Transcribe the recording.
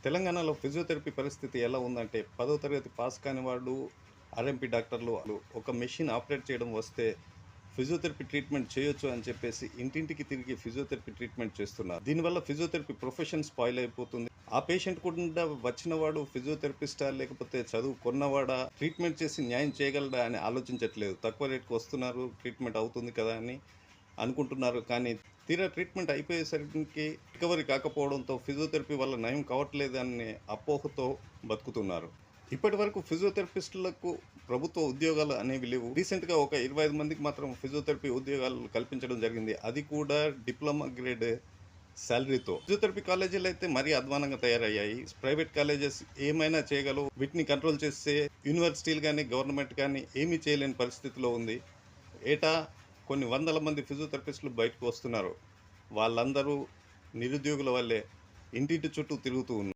తెలంగాణలో ఫిజియోథెరపీ పరిస్థితి ఎలా ఉందంటే 10వ తరగతి పాస్ కాని వాళ్ళు ఆర్ఎంపీ డాక్టర్లు వాళ్ళు ఒక మెషిన్ ఆపరేట్ చేయడం వస్తే ఫిజియోథెరపీ ట్రీట్మెంట్ చేయొచ్చు అని చెప్పేసి ఇంటింటికి తిరిగి ఫిజియోథెరపీ ట్రీట్మెంట్ చేస్తున్నారు. దీనివల్ల ఫిజియోథెరపీ ప్రొఫెషన్ స్పాయిల్ అయిపోతుంది. ఆ పేషెంట్ కూడా వచ్చిన వాడు ఫిజియోథెరపిస్టా లేకపోతే చదువు కొన్నవాడా, ట్రీట్మెంట్ చేసి న్యాయం చేయగలడా అని ఆలోచించట్లేదు. తక్కువ రేట్కి వస్తున్నారు, ట్రీట్మెంట్ అవుతుంది కదా అని అనుకుంటున్నారు. కానీ తీరా ట్రీట్మెంట్ అయిపోయేసరికి రికవరీ కాకపోవడంతో ఫిజియోథెరపీ వల్ల నయం కావట్లేదు అనే అపోహతో బతుకుతున్నారు. ఇప్పటి వరకు ఫిజియోథెరపిస్టులకు ప్రభుత్వ ఉద్యోగాలు అనేవి లేవు. రీసెంట్గా ఒక 25 మందికి మాత్రం ఫిజియోథెరపీ ఉద్యోగాలు కల్పించడం జరిగింది. అది కూడా డిప్లొమా గ్రేడ్ శాలరీతో. ఫిజియోథెరపీ కాలేజీలు అయితే మరీ అధ్వానంగా తయారయ్యాయి. ప్రైవేట్ కాలేజెస్ ఏమైనా చేయగలవు, వీటిని కంట్రోల్ చేసే యూనివర్సిటీలు కానీ గవర్నమెంట్ కానీ ఏమీ చేయలేని పరిస్థితిలో ఉంది. ఏటా కొన్ని వందల మంది ఫిజియోథెరపిస్టులు బయటకు వస్తున్నారు. వాళ్ళందరూ నిరుద్యోగుల వల్లే ఇంటింటి చుట్టూ తిరుగుతూ ఉన్నారు.